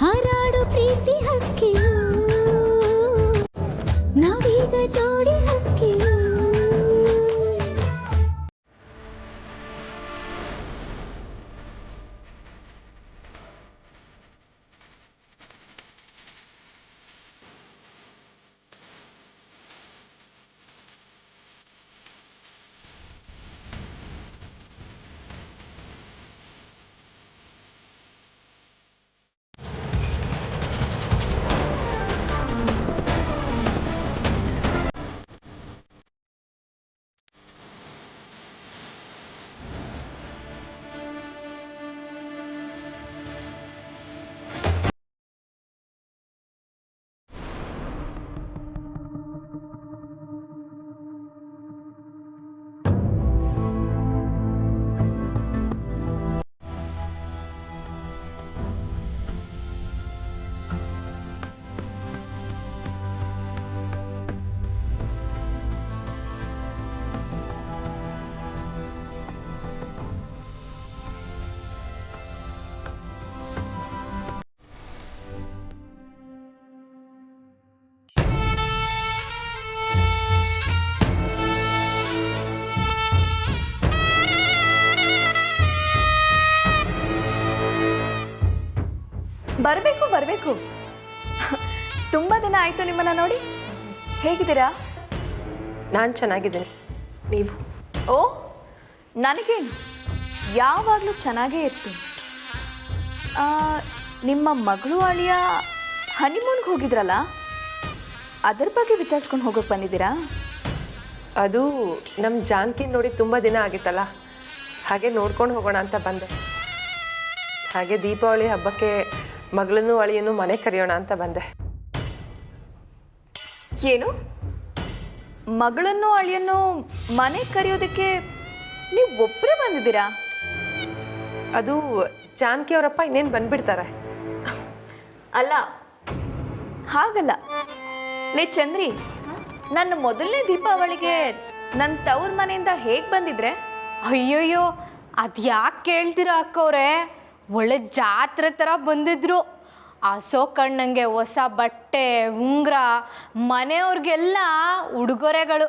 ಹಾರಾಡು ಪ್ರೀತಿ ಹಕ್ಕಿಯು ನಾವೀಗ ಜೋಡಿ ಹಕ್ಕಿಯು. ಬರಬೇಕು ಬರಬೇಕು. ತುಂಬ ದಿನ ಆಯಿತು ನಿಮ್ಮನ್ನು ನೋಡಿ. ಹೇಗಿದ್ದೀರಾ? ನಾನು ಚೆನ್ನಾಗಿದ್ದೀನಿ. ನೀವು? ಓ, ನನಗೇನು, ಯಾವಾಗಲೂ ಚೆನ್ನಾಗೇ ಇರ್ತೀನಿ. ನಿಮ್ಮ ಮಗಳು ಅಳಿಯ ಹನಿಮೂನ್ಗೆ ಹೋಗಿದ್ರಲ್ಲ, ಅದ್ರ ಬಗ್ಗೆ ವಿಚಾರಿಸ್ಕೊಂಡು ಹೋಗೋಕೆ ಬಂದಿದ್ದೀರಾ? ಅದು ನಮ್ಮ ಜಾನಕಿ ನೋಡಿ ತುಂಬ ದಿನ ಆಗಿತ್ತಲ್ಲ, ಹಾಗೆ ನೋಡ್ಕೊಂಡು ಹೋಗೋಣ ಅಂತ ಬಂದೆ. ಹಾಗೆ ದೀಪಾವಳಿ ಹಬ್ಬಕ್ಕೆ ಮಗಳನ್ನು ಅಳಿಯನ್ನು ಮನೆ ಕರೆಯೋಣ ಅಂತ ಬಂದೆ. ಏನು, ಮಗಳನ್ನು ಅಳಿಯನ್ನು ಮನೆ ಕರೆಯೋದಕ್ಕೆ ನೀವು ಒಬ್ಬರೇ ಬಂದಿದ್ದೀರಾ? ಅದು ಜಾನಕಿ ಅವರಪ್ಪ ಇನ್ನೇನು ಬಂದ್ಬಿಡ್ತಾರೆ. ಅಲ್ಲ, ಹಾಗಲ್ಲ. ಲೇ ಚಂದ್ರಿ, ನನ್ನ ಮೊದಲನೇ ದೀಪಾವಳಿಗೆ ನನ್ನ ತವ್ರ ಮನೆಯಿಂದ ಹೇಗೆ ಬಂದಿದ್ರೆ? ಅಯ್ಯೋಯ್ಯೋ, ಅದು ಯಾಕೆ ಕೇಳ್ತೀರಾ ಅಕ್ಕವ್ರೆ? ಒಳ್ಳೆ ಜಾತ್ರೆ ಥರ ಬಂದಿದ್ರು. ಅಶೋಕಣ್ಣಂಗೆ ಹೊಸ ಬಟ್ಟೆ, ಉಂಗುರ, ಮನೆಯವ್ರಿಗೆಲ್ಲ ಉಡುಗೊರೆಗಳು,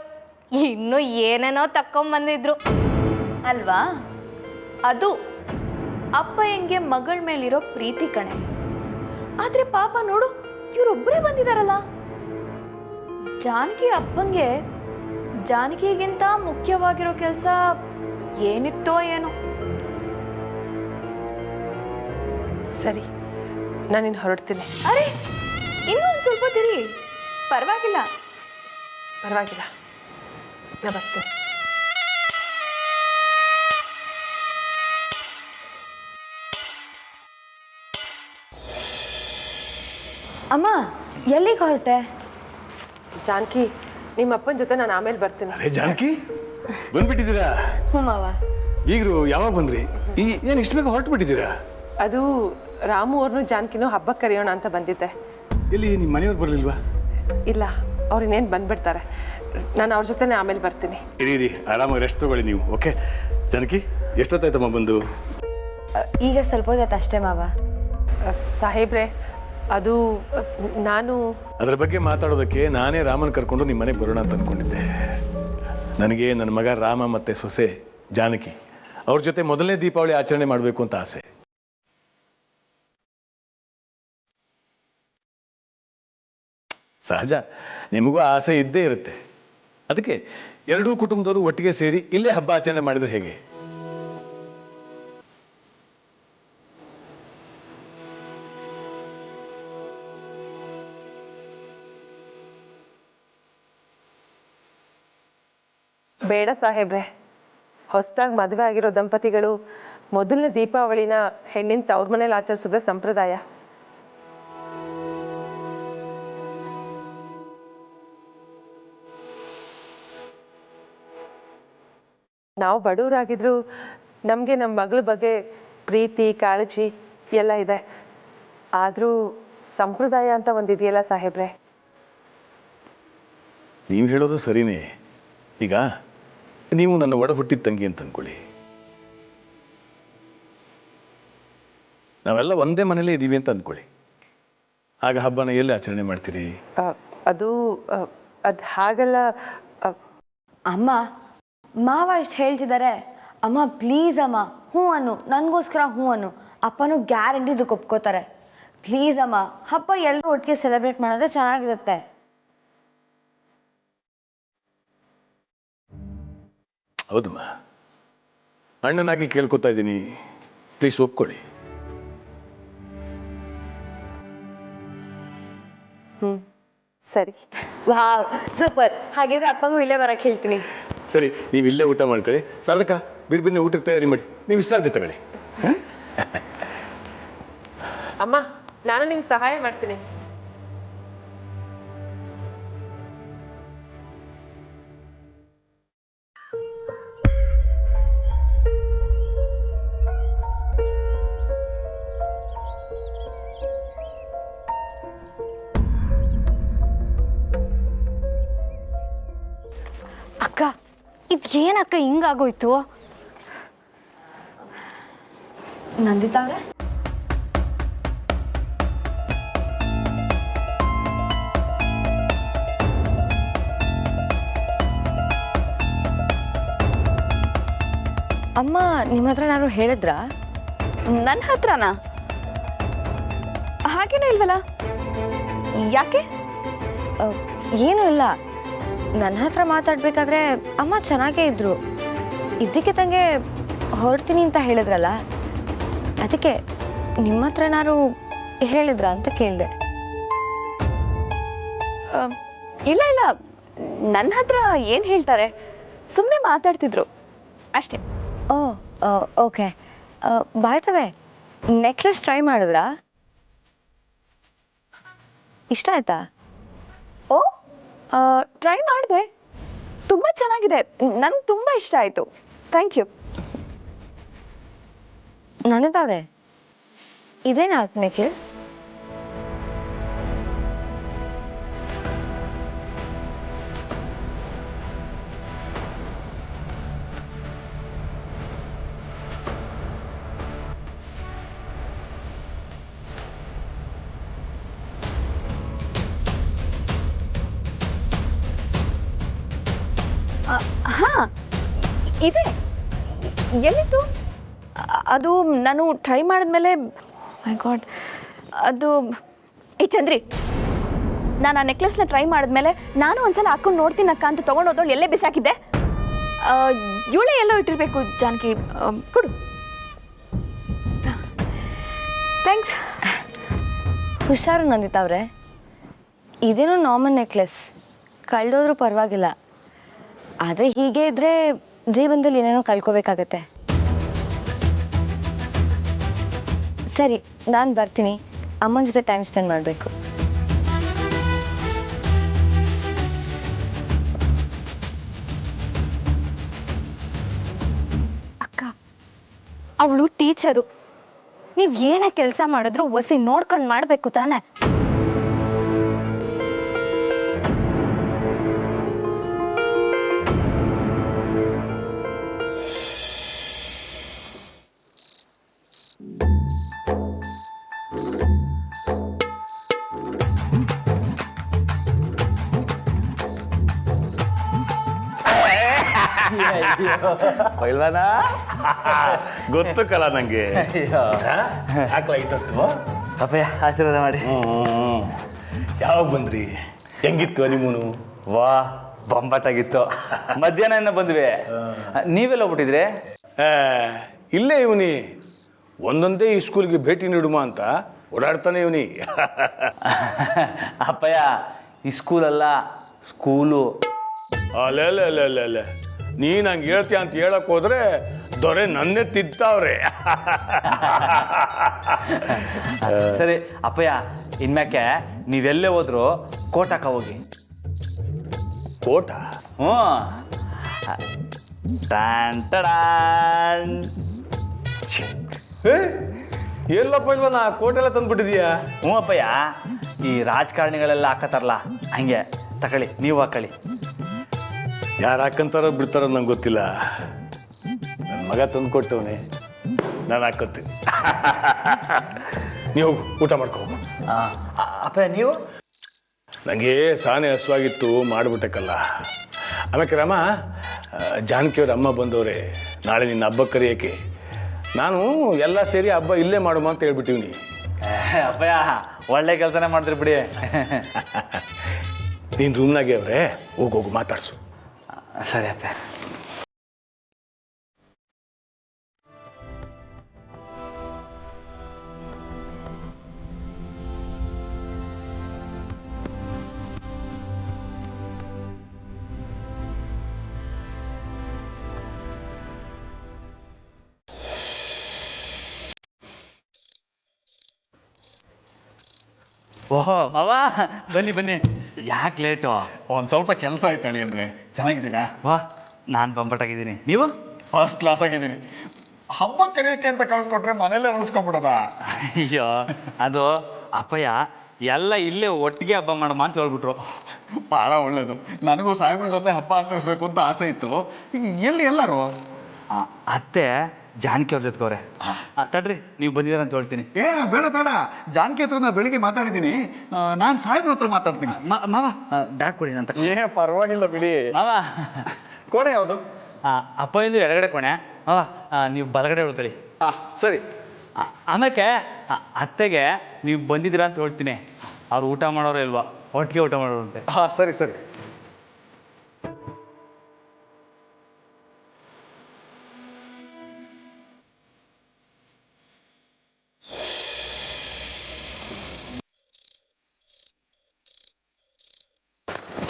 ಇನ್ನೂ ಏನೇನೋ ತಕ್ಕೊಂಬಂದಿದ್ರು ಅಲ್ವಾ? ಅದು ಅಪ್ಪ ಹೆಂಗೆ ಮಗಳ ಮೇಲಿರೋ ಪ್ರೀತಿ ಕಣೆ. ಆದರೆ ಪಾಪ ನೋಡು, ಇವರೊಬ್ಬರೇ ಬಂದಿದಾರಲ್ಲ. ಜಾನಕಿ ಅಪ್ಪಂಗೆ ಜಾನಕಿಗಿಂತ ಮುಖ್ಯವಾಗಿರೋ ಕೆಲಸ ಏನಿತ್ತೋ ಏನೋ. ಸರಿ, ನಾನಿನ್ನು ಹೊರಡ್ತೀನಿ. ಅರೆ, ಇನ್ನೂ ಒಂದು ಸ್ವಲ್ಪ ತಿರಿ. ಪರವಾಗಿಲ್ಲ ಪರವಾಗಿಲ್ಲ, ನಾ ಬರ್ತೇನೆ. ಅಮ್ಮ, ಎಲ್ಲಿಗೆ ಹೊರಟೆ? ಜಾನಕಿ, ನಿಮ್ಮ ಅಪ್ಪನ ಜೊತೆ ನಾನು ಆಮೇಲೆ ಬರ್ತೀನಿ. ಅರೆ ಜಾನಕಿ, ಬಂದ್ಬಿಟ್ಟಿದ್ದೀರಾ? ಹ್ಞೂ ಮಾವ. ಈಗರು ಯಾವಾಗ ಬಂದ್ರಿ? ಏನು ಇಷ್ಟು ಬೇಗ ಹೊರಟು ಬಿಟ್ಟಿದ್ದೀರಾ? ಅದು ರಾಮು ಅವ್ರನ್ನೂ ಜಾನಕಿನೂ ಹಬ್ಬಕ್ಕೆ ಕರೆಯೋಣ ಅಂತ ಬಂದಿದ್ದೆ. ಇಲ್ಲಿ ನಿಮ್ಮ ಮನೆಯವ್ರು ಬರಲಿಲ್ವಾ? ಇಲ್ಲ, ಅವ್ರು ಇನ್ನೇನು ಬಂದ್ಬಿಡ್ತಾರೆ. ನಾನು ಅವ್ರ ಜೊತೆನೇ ಆಮೇಲೆ ಬರ್ತೀನಿ. ಇರಿ, ಆರಾಮಾಗಿ ರೆಸ್ಟ್ ತಗೊಳ್ಳಿ ನೀವು. ಓಕೆ ಜಾನಕಿ, ಎಷ್ಟೊತ್ತಾಯ್ತಮ್ಮ ಬಂದು? ಈಗ ಸ್ವಲ್ಪ ಹೊತ್ತು ಅಷ್ಟೇ ಮಾವ. ಸಾಹೇಬ್ರೆ, ಅದು ನಾನು ಅದರ ಬಗ್ಗೆ ಮಾತಾಡೋದಕ್ಕೆ ನಾನೇ ರಾಮನ್ ಕರ್ಕೊಂಡು ನಿಮ್ಮ ಮನೆಗೆ ಬರೋಣ ಅಂತ ಅಂದ್ಕೊಂಡಿದ್ದೆ. ನನಗೆ ನನ್ನ ಮಗ ರಾಮ ಮತ್ತು ಸೊಸೆ ಜಾನಕಿ ಅವ್ರ ಜೊತೆ ಮೊದಲನೇ ದೀಪಾವಳಿ ಆಚರಣೆ ಮಾಡಬೇಕು ಅಂತ ಆಸೆ. ಸಹಜ, ನಿಮಗೂ ಆಸೆ ಇದ್ದೇ ಇರುತ್ತೆ. ಅದಕ್ಕೆ ಎರಡೂ ಕುಟುಂಬದವರು ಒಟ್ಟಿಗೆ ಸೇರಿ ಇಲ್ಲೇ ಹಬ್ಬ ಆಚರಣೆ ಮಾಡಿದ್ರೆ ಹೇಗೆ? ಬೇಡ ಸಾಹೇಬ್ರೆ, ಹೊಸದಾಗಿ ಮದುವೆ ಆಗಿರೋ ದಂಪತಿಗಳು ಮೊದಲನೇ ದೀಪಾವಳಿನ ಹೆಣ್ಣಿನ ತವ್ರ ಮನೇಲಿ ಆಚರಿಸೋದೇ ಸಂಪ್ರದಾಯ. ನಾವು ಬಡವರಾಗಿದ್ರು ನಮಗೆ ನಮ್ಮ ಮಗಳ ಬಗ್ಗೆ ಪ್ರೀತಿ ಕಾಳಜಿ ಎಲ್ಲ ಇದೆ. ಆದರೂ ಸಂಪ್ರದಾಯ ಅಂತ ಒಂದಿದೆಯಲ್ಲ ಸಾಹೇಬ್ರೆ. ನೀವು ಹೇಳೋದು ಸರಿನೇ. ಈಗ ನೀವು ನನ್ನ ಒಡ ಹುಟ್ಟಿದ ತಂಗಿ ಅಂತ ಅಂದ್ಕೊಳ್ಳಿ. ನಾವೆಲ್ಲ ಒಂದೇ ಮನೇಲೇ ಇದ್ದೀವಿ ಅಂತ ಅಂದ್ಕೊಳ್ಳಿ. ಆಗ ಹಬ್ಬನ ಎಲ್ಲಿ ಆಚರಣೆ ಮಾಡ್ತೀರಿ? ಅದು ಹಾಗಲ್ಲ. ಅಮ್ಮ ಮಾವ ಇಷ್ಟು ಹೇಳ್ತಿದ್ದಾರೆ. ಅಮ್ಮ ಪ್ಲೀಸ್ ಅಮ್ಮ ಹ್ಞೂ ಅನ್ನು, ನನಗೋಸ್ಕರ ಹ್ಞೂ ಅನ್ನು. ಅಪ್ಪನೂ ಗ್ಯಾರಂಟಿ ಇದಕ್ಕೆ ಒಪ್ಕೋತಾರೆ. ಪ್ಲೀಸ್ ಅಮ್ಮ, ಹಬ್ಬ ಎಲ್ಲರೂ ಒಟ್ಟಿಗೆ ಸೆಲೆಬ್ರೇಟ್ ಮಾಡಿದ್ರೆ ಚೆನ್ನಾಗಿರುತ್ತೆ. ಹೌದಮ್ಮ, ಅಣ್ಣನಾಗಿ ಕೇಳ್ಕೊತಾ ಇದ್ದೀನಿ, ಪ್ಲೀಸ್ ಒಪ್ಕೊಳ್ಳಿ. ಸರಿ. Wow super. ಹಾಗಿದ್ರೆ ಅಪ್ಪಗೂ ಇಲ್ಲೇ ಬರಕ್ಕೆ ಹೇಳ್ತೀನಿ. ಸರಿ, ನೀವು ಇಲ್ಲೇ ಊಟ ಮಾಡ್ಕೊಳ್ಳಿ. ಸಾಧಕ ಬಿರ್ಬಿನ್ನೆ ಊಟಕ್ಕೆ ತಯಾರಿ ಮಾಡಿ, ನೀವು ವಿಶ್ರಾಂತಿ ತಗೊಳ್ಳಿ. ಅಮ್ಮ, ನಾನು ನಿಮ್ಗೆ ಸಹಾಯ ಮಾಡ್ತೀನಿ. ಅಕ್ಕ ಇದೇನಕ್ಕ ಹಿಂಗಾಗೋಯ್ತು? ನಂದಿತಾ ಅವ್ರೆ, ಅಮ್ಮ ನಿಮ್ಮ ಹತ್ರ ಏನಾದ್ರು ಹೇಳಿದ್ರಾ? ನನ್ನ ಹತ್ರನಾ? ಹಾಗೇನೂ ಇಲ್ವಲ್ಲ. ಯಾಕೆ? ಏನೂ ಇಲ್ಲ. ನನ್ನ ಹತ್ರ ಮಾತಾಡಬೇಕಾದ್ರೆ ಅಮ್ಮ ಚೆನ್ನಾಗೇ ಇದ್ರು. ಇದಕ್ಕೆ ತಂಗೆ ಹೊರಡ್ತೀನಿ ಅಂತ ಹೇಳಿದ್ರಲ್ಲ, ಅದಕ್ಕೆ ನಿಮ್ಮ ಹತ್ರ ಏನಾದ್ರು ಹೇಳಿದ್ರಾ ಅಂತ ಕೇಳಿದೆ. ಇಲ್ಲ ಇಲ್ಲ, ನನ್ನ ಹತ್ರ ಏನು ಹೇಳ್ತಾರೆ, ಸುಮ್ಮನೆ ಮಾತಾಡ್ತಿದ್ರು ಅಷ್ಟೇ. ಓ ಓಕೆ. ಬಾಯ್ತವೆ, ನೆಕ್ಲೆಸ್ ಟ್ರೈ ಮಾಡಿದ್ರಾ? ಇಷ್ಟ ಆಯ್ತಾ? ಓ, ಟ್ರೈ ಮಾಡಿದೆ, ತುಂಬ ಚೆನ್ನಾಗಿದೆ, ನನಗೆ ತುಂಬ ಇಷ್ಟ ಆಯಿತು. Thank you. ನಂದಿತಾವ್ರೆ, ಇದೇನಾ ನೆಕ್ಲೆಸ್? ಹಾಂ ಇದೆ. ಎಲ್ಲಿತ್ತು? ಅದು ನಾನು ಟ್ರೈ ಮಾಡಿದ್ಮೇಲೆ, ಮೈ ಗಾಡ್, ಅದು ಈ ಚಂದ್ರಿ, ನಾನು ಆ ನೆಕ್ಲೆಸ್ನ ಟ್ರೈ ಮಾಡಿದ್ಮೇಲೆ ನಾನು ಒಂದ್ಸಲ ಹಾಕೊಂಡು ನೋಡ್ತೀನಕ್ಕ ಅಂತ ತೊಗೊಂಡೋದವಳು ಎಲ್ಲೇ ಬಿಸಾಕಿದ್ದೆ. ಇವಳೇ ಎಲ್ಲೋ ಇಟ್ಟಿರಬೇಕು. ಜಾನಕಿ, ಕೊಡು. ಥ್ಯಾಂಕ್ಸ್. ಹುಷಾರು ನಂದಿತಾವ್ರೆ, ಇದೇನೋ ನಾರ್ಮಲ್ ನೆಕ್ಲೆಸ್, ಕಳೆದೋದ್ರೂ ಪರವಾಗಿಲ್ಲ. ಆದರೆ ಹೀಗೆ ಇದ್ರೆ ಜೀವನದಲ್ಲಿ ಏನೇನೋ ಕಳ್ಕೋಬೇಕಾಗತ್ತೆ. ಸರಿ, ನಾನು ಬರ್ತೀನಿ. ಅಮ್ಮನ ಜೊತೆ ಟೈಮ್ ಸ್ಪೆಂಡ್ ಮಾಡಬೇಕು. ಅಕ್ಕ, ಅವಳು ಟೀಚರು. ನೀವು ಏನೇ ಕೆಲಸ ಮಾಡಿದ್ರು ಒಸಿ ನೋಡ್ಕೊಂಡು ಮಾಡಬೇಕು ತಾನೆ. ಪೈಲ್ವಾನ ಗೊತ್ತು ಕಲ ನಂಗೆ. ಅಪ್ಪಯ್ಯ ಆಶೀರ್ವಾದ ಮಾಡಿ. ಯಾವಾಗ ಬಂದ್ರಿ? ಹೆಂಗಿತ್ತು ಹನಿಮೂನು? ವಾ ಬೊಂಬಾಟಾಗಿತ್ತು. ಮಧ್ಯಾಹ್ನ ಬಂದ್ವಿ. ನೀವೆಲ್ಲ ಹೋಗ್ಬಿಟ್ಟಿದ್ರಿ? ಇಲ್ಲೇ ಇವನಿ ಒಂದೊಂದೇ ಈ ಸ್ಕೂಲ್ಗೆ ಭೇಟಿ ನೀಡುಮ ಅಂತ ಓಡಾಡ್ತಾನೆ ಇವನಿ. ಅಪ್ಪಯ್ಯ ಈ ಸ್ಕೂಲಲ್ಲ, ಸ್ಕೂಲು. ಅಲ್ಲ, ನೀನು ಹಂಗೆ ಹೇಳ್ತೀಯ ಅಂತ ಹೇಳಕ್ ಹೋದ್ರೆ ದೊರೆ ನನ್ನೇ ತಿಂತಾವ್ರೆ. ಸರಿ ಅಪ್ಪಯ್ಯ, ಇನ್ಮ್ಯಾಕೆ ನೀವೆಲ್ಲೇ ಹೋದ್ರು ಕೋಟ್ ಹಾಕ ಹೋಗಿ. ಕೋಟ? ಹ್ಞೂ. ಎಲ್ಲಪ್ಪ ಇಲ್ವನ ಕೋಟೆಲ್ಲ ತಂದ್ಬಿಟ್ಟಿದೀಯಾ? ಹ್ಞೂ ಅಪ್ಪಯ್ಯ, ಈ ರಾಜಕಾರಣಿಗಳೆಲ್ಲ ಹಾಕತ್ತಾರಲ್ಲ ಹಂಗೆ ತಗೊಳ್ಳಿ, ನೀವು ಹಾಕೊಳ್ಳಿ. ಯಾರು ಹಾಕಂತಾರೋ ಬಿಡ್ತಾರೋ ನಂಗೆ ಗೊತ್ತಿಲ್ಲ. ನನ್ನ ಮಗ ತಂದು ಕೊಟ್ಟವನೇ, ನಾನು ಹಾಕೋತೀನಿ. ನೀವು ಊಟ ಮಾಡ್ಕೊ. ಅಪ್ಪಯ್ಯ ನೀವು? ನನಗೆ ಸಾನೆ ಹಸುವಾಗಿತ್ತು ಮಾಡಿಬಿಟ್ಟಕ್ಕಲ್ಲ. ಆಮೇಲೆ ರಾಮ, ಜಾನಕಿಯವ್ರ ಅಮ್ಮ ಬಂದವ್ರೆ, ನಾಳೆ ನಿನ್ನ ಹಬ್ಬ ಕರೆಯೋಕ್ಕೆ. ನಾನು ಎಲ್ಲ ಸೇರಿ ಹಬ್ಬ ಇಲ್ಲೇ ಮಾಡುವ ಅಂತ ಹೇಳ್ಬಿಟ್ಟಿವ್ನಿ. ಅಪ್ಪಯ್ಯ ಒಳ್ಳೆ ಕೆಲಸನೇ ಮಾಡ್ತೀರಿ ಬಿಡಿ. ನೀನು ರೂಮ್ನಾಗೆ ಅವ್ರೆ, ಹೋಗೋಗು ಮಾತಾಡ್ಸು. ಸರಿ ಅಪ್ಪ. ಓಹೋ ಮಾವ, ಬನ್ನಿ ಬನ್ನಿ. ಯಾಕೆ ಲೇಟು? ಒಂದು ಸ್ವಲ್ಪ ಕೆಲಸ ಆಯ್ತು ಅಳಿ ಅಂದರೆ. ಚೆನ್ನಾಗಿದ್ದೀರಾ? ವಾ, ನಾನು ಬಂಪಟಾಗಿದ್ದೀನಿ. ನೀವು? ಫಸ್ಟ್ ಕ್ಲಾಸ್ ಆಗಿದ್ದೀನಿ. ಹಬ್ಬ ಕರೆಯೋಕ್ಕೆ ಅಂತ ಕಳಿಸ್ಕೊಟ್ರೆ ಮನೇಲೇ ಉಳಿಸ್ಕೊಂಡ್ಬಿಡೋದ? ಅಯ್ಯೋ, ಅದು ಅಪ್ಪಯ್ಯ ಎಲ್ಲ ಇಲ್ಲೇ ಒಟ್ಟಿಗೆ ಹಬ್ಬ ಮಾಡಮ್ಮ ಅಂತ ಹೇಳ್ಬಿಟ್ರು. ಭಾಳ ಒಳ್ಳೇದು. ನನಗೂ ಸಾಹೇಬ್ರ ಜೊತೆ ಹಬ್ಬ ಆಚರಿಸ್ಬೇಕು ಅಂತ ಆಸೆ ಇತ್ತು. ಎಲ್ಲಿ ಎಲ್ಲರೂ? ಅತ್ತೆ ಜಾನಕಿ ಅವ್ರ ಜೊತೆಗವ್ರೆ. ತಡ್ರಿ, ನೀವು ಬಂದಿದ್ದೀರ ಅಂತ ಹೇಳ್ತೀನಿ. ಬೇಡ ಬೇಡ, ಜಾನಕಿ ಹತ್ರ ನಾ ಬೆಳಿಗ್ಗೆ ಮಾತಾಡಿದ್ದೀನಿ. ನಾನು ಸಾಹೇಬ್ರ ಹತ್ರ ಮಾತಾಡ್ತೀನಿ. ಮಾವ ಬ್ಯಾಗ್ ಕೊಡಿ ಅಂತ. ಪರವಾಗಿಲ್ಲ ಬಿಡಿ. ಮಾವ ಕೋಣೆ ಯಾವುದು? ಅಪ್ಪ ಇಂದು ಎಡಗಡೆ ಕೊಣೆ. ಮಾವ ನೀವು ಬಲಗಡೆ ಉಳ್ಕೊಳ್ಳಿ. ಸರಿ. ಆಮೇಲೆ ಅತ್ತೆಗೆ ನೀವು ಬಂದಿದ್ದೀರಾ ಅಂತ ಹೇಳ್ತೀನಿ. ಅವ್ರು ಊಟ ಮಾಡೋರು ಇಲ್ವಾ, ಒಟ್ಟಿಗೆ ಊಟ ಮಾಡೋರಂತೆ. ಸರಿ ಸರಿ.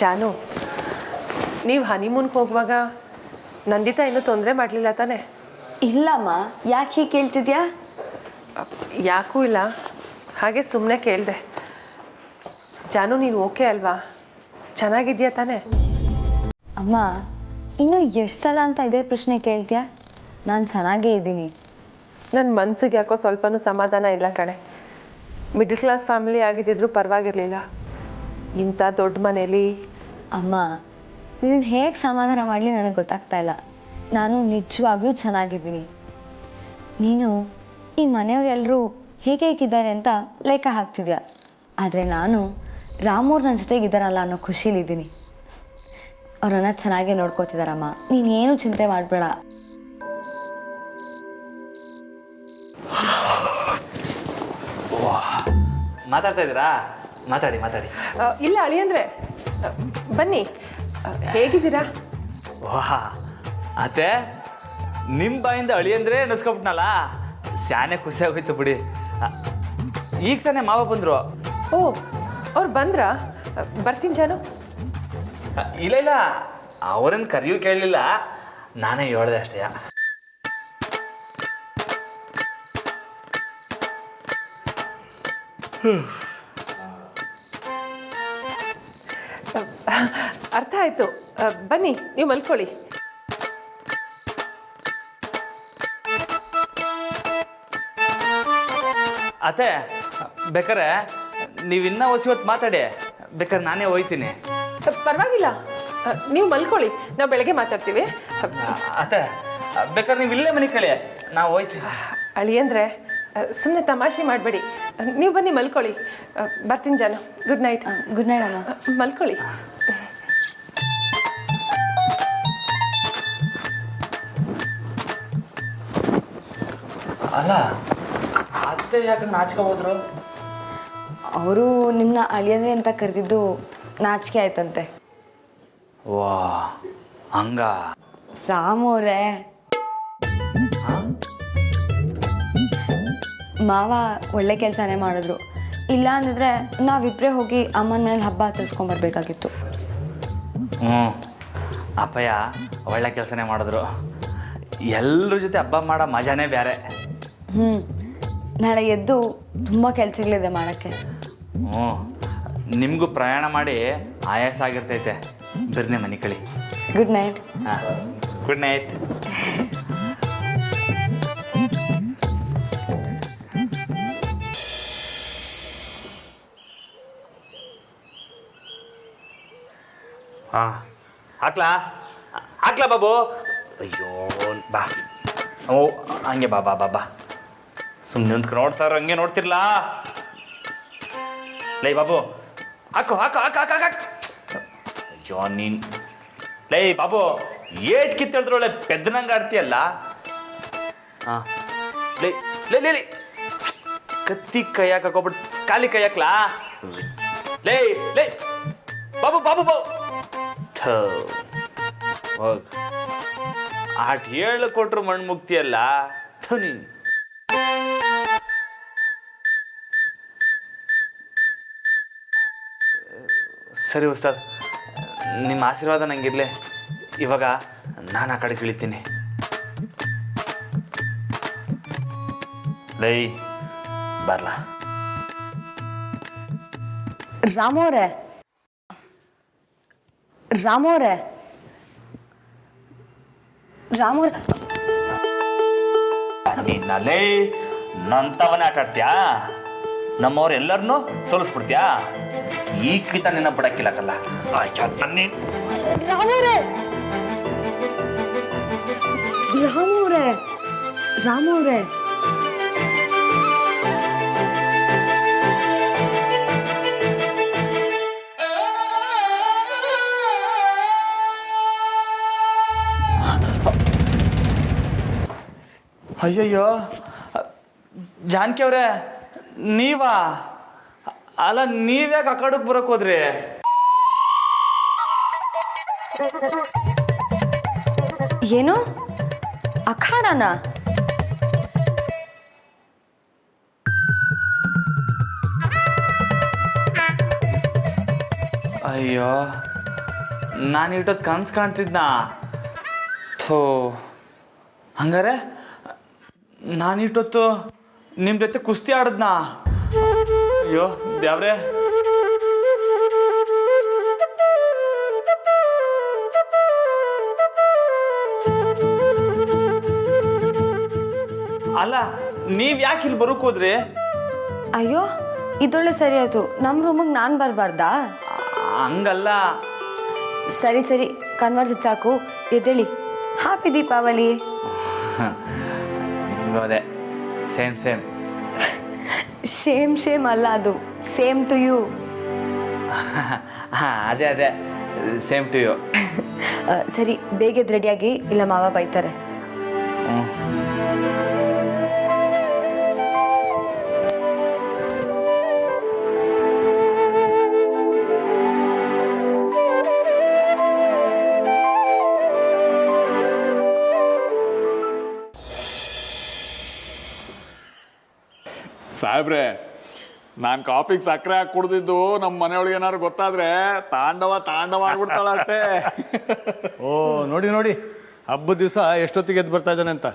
ಜಾನು, ನೀವು ಹನಿಮೂನ್ಗೆ ಹೋಗುವಾಗ ನಂದಿತಾ ಇನ್ನೂ ತೊಂದರೆ ಮಾಡಲಿಲ್ಲ ತಾನೆ? ಇಲ್ಲಮ್ಮ, ಯಾಕೆ ಹೀಗೆ ಕೇಳ್ತಿದ್ಯಾ? ಯಾಕೂ ಇಲ್ಲ, ಹಾಗೆ ಸುಮ್ಮನೆ ಕೇಳಿದೆ. ಜಾನು, ನೀನು ಓಕೆ ಅಲ್ವಾ? ಚೆನ್ನಾಗಿದ್ಯಾ ತಾನೆ? ಅಮ್ಮ, ಇನ್ನೂ ಎಷ್ಟು ಸಲ ಅಂತ ಇದೇ ಪ್ರಶ್ನೆ ಕೇಳ್ತೀಯಾ? ನಾನು ಚೆನ್ನಾಗೇ ಇದ್ದೀನಿ. ನನ್ನ ಮನ್ಸಿಗೆ ಯಾಕೋ ಸ್ವಲ್ಪನೂ ಸಮಾಧಾನ ಇಲ್ಲ ಕಣೆ. ಮಿಡ್ಲ್ ಕ್ಲಾಸ್ ಫ್ಯಾಮಿಲಿ ಆಗಿದ್ದಿದ್ರು ಪರವಾಗಿರಲಿಲ್ಲ, ಇಂಥ ದೊಡ್ಡ ಮನೇಲಿ. ಅಮ್ಮ, ನೀನು ಹೇಗೆ ಸಮಾಧಾನ ಮಾಡಲಿ ನನಗೆ ಗೊತ್ತಾಗ್ತಾ ಇಲ್ಲ. ನಾನು ನಿಜವಾಗ್ಲೂ ಚೆನ್ನಾಗಿದ್ದೀನಿ. ನೀನು ಈ ಮನೆಯವರೆಲ್ಲರೂ ಹೇಗಿದ್ದಾರೆ ಅಂತ ಲೆಕ್ಕ ಹಾಕ್ತಿದ್ಯಾ, ಆದರೆ ನಾನು ರಾಮೂರು ನನ್ನ ಜೊತೆಗಿದ್ದಾರಲ್ಲ ಅನ್ನೋ ಖುಷಿಲಿದ್ದೀನಿ. ಅವರನ್ನ ಚೆನ್ನಾಗೇ ನೋಡ್ಕೋತಿದ್ದಾರಮ್ಮ, ನೀನೇನು ಚಿಂತೆ ಮಾಡಬೇಡ. ಮಾತಾಡ್ತಾ ಇದ್ದೀರಾ? ಮಾತಾಡಿ ಮಾತಾಡಿ. ಇಲ್ಲ ಅಳಿಯಂದ್ರೆ, ಬನ್ನಿ. ಹೇಗಿದ್ದೀರಾ? ವಾಹ್ ಅತ್ತೆ, ನಿಮ್ಮ ಬಾಯಿಂದ ಅಳಿ ಅಂದರೆ ಅನ್ನಿಸ್ಕೊಬಿಟ್ನಲ್ಲ, ಸ್ಯಾನೆ ಖುಷಿ ಆಗೋಯ್ತು ಬಿಡಿ. ಈಗ ತಾನೇ ಮಾವ ಬಂದರು. ಓ, ಅವ್ರು ಬಂದ್ರಾ? ಬರ್ತೀನಿ ಜಾನು. ಇಲ್ಲ ಇಲ್ಲ, ಅವರನ್ನು ಕರೆಯೂ ಕೇಳಲಿಲ್ಲ, ನಾನೇ ಹೇಳ್ದೆ ಅಷ್ಟೇ. ಅರ್ಥ ಆಯಿತು. ಬನ್ನಿ, ನೀವು ಮಲ್ಕೊಳ್ಳಿ. ಅತ್ತೆ, ಬೇಕಾರೆ ನೀವು ಇನ್ನೂ ಹೊತ್ತು ಮಾತಾಡಿ, ಬೇಕಾದ್ರೆ ನಾನೇ ಹೋಯ್ತೀನಿ. ಪರವಾಗಿಲ್ಲ, ನೀವು ಮಲ್ಕೊಳ್ಳಿ, ನಾವು ಬೆಳಗ್ಗೆ ಮಾತಾಡ್ತೀವಿ. ಅತ್ತೆ, ಬೇಕಾದ್ರೆ ನೀವು ಇಲ್ಲೇ ಮನೆ ಕಳಿ, ನಾವು ಹೋಯ್ತೀವಿ. ಅಳಿಯಂದ್ರೆ ಸುಮ್ಮನೆ ತಮಾಷೆ ಮಾಡಬೇಡಿ, ನೀವು ಬನ್ನಿ ಮಲ್ಕೊಳ್ಳಿ. ಬರ್ತೀನಿ ಜಾನು. Good night. ಗುಡ್ ನೈಟ್ ಅಮ್ಮ. ಮಲ್ಕೊಳ್ಳಿ. ಅಲ್ಲ, ಅತ್ತೆ ಯಾಕೆ ನಾಚಿಕೆ ಹೋದ್ರು? ಅವರು ನಿಮ್ಮನ್ನ ಅಳಿಯಂದ್ರೆ ಅಂತ ಕರೆದಿದ್ದು ನಾಚಿಕೆ ಆಯ್ತಂತೆ. ವಾ, ಹಂಗ? ರಾಮೋರೇ, ಮಾವ ಒಳ್ಳೆ ಕೆಲಸನೇ ಮಾಡಿದ್ರು. ಇಲ್ಲ ಅಂದಿದ್ರೆ ನಾವಿಬ್ಬರೇ ಹೋಗಿ ಅಮ್ಮನ ಮನೇಲಿ ಹಬ್ಬ ಆಚರಿಸ್ಕೊಂಬರ್ಬೇಕಾಗಿತ್ತು. ಅಪ್ಪಯ್ಯ ಒಳ್ಳೆ ಕೆಲಸನೇ ಮಾಡಿದ್ರು. ಎಲ್ಲರ ಜೊತೆ ಹಬ್ಬ ಮಾಡೋ ಮಜಾನೇ ಬೇರೆ. ನಾಳೆ ಎದ್ದು ತುಂಬ ಕೆಲಸಗಳಿದೆ ಮಾಡೋಕ್ಕೆ. ನಿಮಗೂ ಪ್ರಯಾಣ ಮಾಡಿ ಆಯಾಸ ಆಗಿರ್ತೈತೆ. ಬರ್ನೇ ಮನೆ ಕಳಿ. Good night. ಹಾಂ, ಗುಡ್ ನೈಟ್. ಹಾಂ, ಹಾಕ್ಲಾ ಹಾಕ್ಲಾ ಬಾಬು? ಅಯ್ಯೋ ಬಾ. ಓ ಹಂಗೆ ಬಾ ಬಾ ಬಾ ಬಾ. ಸುಮ್ಮನೆ ನಿಂತ್ಕೊಂಡು ನೋಡ್ತಾರ, ಹಂಗೆ ನೋಡ್ತಿರ್ಲಾ? ಲೈ ಬಾಬು ಹಾಕು ಹಾಕು ಹಾಕು ಹಾಕು ಹಾಕು ಅಯ್ಯೋ ನೀನ್ ಲೈ ಬಾಬು ಏಟ್ ಕಿತ್ತೇಳಿದ್ರೆ ಒಳ್ಳೆ ಪೆದ್ದನಂಗೆ ಆಡ್ತೀಯಲ್ಲ. ಹಾಂ ಲೈ ಲೈ ಲೈ ಲೈ ಕತ್ತಿ ಕೈ ಹಾಕೋಬಿಟ್ಟು ಖಾಲಿ ಕೈ ಹಾಕ್ಲಾ? ಲೈ ಲೈ ಬಾಬು ಬಾಬು ಬಾಬು ಹೋಗ್ ಆಟ್ ಹೇಳು ಕೊಟ್ರು ಮಣ್ಣು ಮುಗ್ತಿಯಲ್ಲ ನೀನು. ಸರಿ ಉಸ್ತಾದ್, ನಿಮ್ಮ ಆಶೀರ್ವಾದ ನಂಗಿರ್ಲಿ. ಇವಾಗ ನಾನು ಆ ಕಡೆ ಇಳಿತೀನಿ. ಲೈ ಬರ್ಲಾ? ರಾಮೋರೆ ರಾಮೋರೆ ರಾಮೋರೆ ನಿನ್ನ ಲೈ ನಂತವನೇ ಆಟ ಆಡ್ತೀಯಾ? ನಮ್ಮವ್ರು ಎಲ್ಲರನ್ನೂ ಸೋಲಿಸ್ಬಿಡ್ತೀಯಾ? ಈ ಕಿತ ನಿನ್ನ ಬಿಡಕ್ಕಿಲ್ಲಕಲ್ಲ. ರಾಮೋರೆ ರಾಮೋರೆ ರಾಮೋರೆ ಅಯ್ಯಯ್ಯೋ ಜಾನಕಿ ಅವ್ರೆ, ನೀವಾ? ಅಲ್ಲ ನೀವ್ಯಾಕೆ ಆ ಕಡೆಗೆ ಬರಕ್ ಹೋದ್ರಿ? ಏನು ಅಖಾಡನ? ಅಯ್ಯೋ ನಾನು ಇಟ್ಟೊತ್ತು ಕನ್ಸು ಕಾಣ್ತಿದ್ನಾ? ಥೋ, ಹಂಗಾರೆ ನಾನು ಇಟ್ಟೊತ್ತು ನಿಮ್ಮ ಜೊತೆ ಕುಸ್ತಿ ಆಡಿದ್ನಾ? ಅಯ್ಯೋ ದೇವ್ರೆ, ಅಲ್ಲ ನೀವ್ ಯಾಕೆ ಇಲ್ಲಿ ಬರೋಕ್ ಹೋದ್ರಿ? ಅಯ್ಯೋ ಇದೊಳ್ಳೆ ಸರಿ ಆಯ್ತು. ನಮ್ಮ ರೂಮಿಗೆ ನಾನು ಬರಬಾರ್ದಾ? ಹಂಗಲ್ಲ. ಸರಿ ಸರಿ ಕನ್ವರ್ಸ್ ಸಾಕು, ಎದ್ದೇಳಿ. ಹ್ಯಾಪಿ ದೀಪಾವಳಿ. ಅದೇ ಸೇಮ್ ಸೇಮ್. ಶೇಮ್ ಶೇಮ್ ಅಲ್ಲ, ಅದು ಸೇಮ್ ಟು ಯು. ಹಾಂ ಅದೇ ಅದೇ ಸೇಮ್ ಟು ಯು. ಸರಿ ಬೇಗ ರೆಡಿಯಾಗಿ, ಇಲ್ಲ ಮಾವ ಬೈತಾರೆ. ಸಾಹೇಬ್ರೆ, ನಾನು ಕಾಫಿಗೆ ಸಕ್ಕರೆ ಹಾಕಿ ಕುಡ್ದಿದ್ದು ನಮ್ಮ ಮನೆಯೊಳಗೆ ಏನಾದ್ರು ಗೊತ್ತಾದ್ರೆ ತಾಂಡವ ತಾಂಡವ ಆಗ್ಬಿಡ್ತಾಳ ಅಷ್ಟೇ. ಓ ನೋಡಿ ನೋಡಿ, ಹಬ್ಬದ ದಿವಸ ಎಷ್ಟೊತ್ತಿಗೆ ಎದ್ದು ಬರ್ತಾ ಇದ್ದಾನೆ ಅಂತ.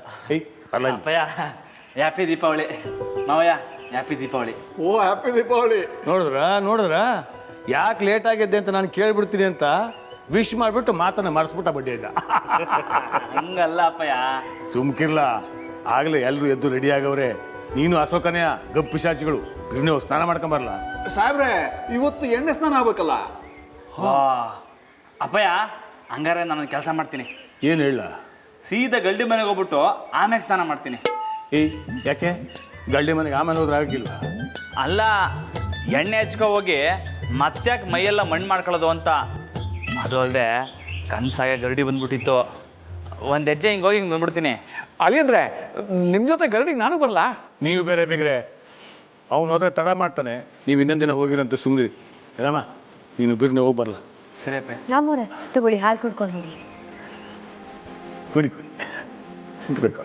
ಅಪ್ಪಯ್ಯ ಹ್ಯಾಪಿ ದೀಪಾವಳಿ. ಮಾವಯ್ಯ ಹ್ಯಾಪಿ ದೀಪಾವಳಿ. ಓ ಹ್ಯಾಪಿ ದೀಪಾವಳಿ. ನೋಡಿದ್ರ ಯಾಕೆ ಲೇಟ್ ಆಗಿದ್ದೆ ಅಂತ ನಾನು ಕೇಳ್ಬಿಡ್ತೀನಿ ಅಂತ ವಿಶ್ ಮಾಡಿಬಿಟ್ಟು ಮಾತನ್ನ ಮಾಡಿಸ್ಬಿಟ್ಟ ಬಡ್ಡಿಯಾಗ. ಹಂಗಲ್ಲ ಅಪ್ಪಯ್ಯ. ಸುಮ್ಕಿರ್ಲ, ಆಗಲೇ ಎಲ್ಲರೂ ಎದ್ದು ರೆಡಿ ಆಗವ್ರೆ. ನೀನು ಅಶೋಕನೆಯ ಗಪ್ ಪಿಶಾಚಿಗಳು, ನೀವು ಸ್ನಾನ ಮಾಡ್ಕೊಂಬರಲ್ಲ? ಸಾಹೇಬ್ರೆ, ಇವತ್ತು ಎಣ್ಣೆ ಸ್ನಾನ ಆಗ್ಬೇಕಲ್ಲ. ಅಪ್ಪಯ್ಯ ಹಂಗಾರೆ ನಾನು ಕೆಲಸ ಮಾಡ್ತೀನಿ. ಏನು ಹೇಳ? ಸೀದಾ ಗಲ್ಡಿ ಮನೆಗೆ ಹೋಗ್ಬಿಟ್ಟು ಆಮ್ಯಾಗ ಸ್ನಾನ ಮಾಡ್ತೀನಿ. ಏಯ್ ಯಾಕೆ ಗಲ್ಡಿ ಮನೆಗೆ ಆಮೇಲೆ ಹೋದ್ರೆ ಆಗಿಲ್ವಾ? ಅಲ್ಲ, ಎಣ್ಣೆ ಹಚ್ಕೊ ಹೋಗಿ ಮತ್ತ್ಯಾಕೆ ಮೈಯೆಲ್ಲ ಮಣ್ಣು ಮಾಡ್ಕೊಳ್ಳೋದು ಅಂತ. ಅದು ಅಲ್ಲದೆ ಕನ್ಸಾಗೆ ಗರಡಿ ಬಂದ್ಬಿಟ್ಟಿತ್ತು. ಒಂದು ಹೆಜ್ಜೆ ಹಿಂಗೆ ಹೋಗಿ ಹಿಂಗೆ ಬಂದ್ಬಿಡ್ತೀನಿ. ಅಲ್ಲಿ ಅಂದ್ರೆ ನಿಮ್ಮ ಜೊತೆ ಗರಡಿಗೆ ನಾನು ಬರಲ್ಲ? ನೀವು ಬೇರೆ ಬೇಗ್ರೆ, ಅವನು ಹೋದ್ರೆ ತಡ ಮಾಡ್ತಾನೆ. ನೀವು ಇನ್ನೊಂದು ದಿನ ಹೋಗಿರಂತ ಸುಮ್ಮನೆ ರಾಮ, ನೀನು ಬಿರ್ನೆ ಹೋಗಿ ಬರಲ್ಲ. ಸರಿ ಅಪ್ಪ. ರಾಮೋರೆ ತಗೊಳ್ಳಿ, ಹಾಲು ಕುಡ್ಕೊಂಡು ಹೋಗಿ. ಕುಡಿ ಕುಡಿಬೇಕು.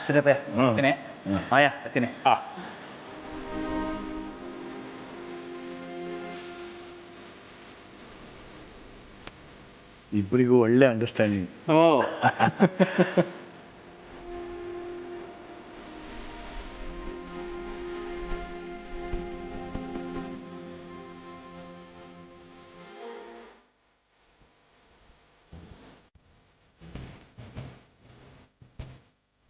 ಸರಿಯಪ್ಪ ಬರ್ತೀನಿ. ಮಾಯ ಬರ್ತೀನಿ. ಇಬ್ಬರಿಗೂ ಒಳ್ಳೆ ಅಂಡರ್ಸ್ಟ್ಯಾಂಡಿಂಗ್.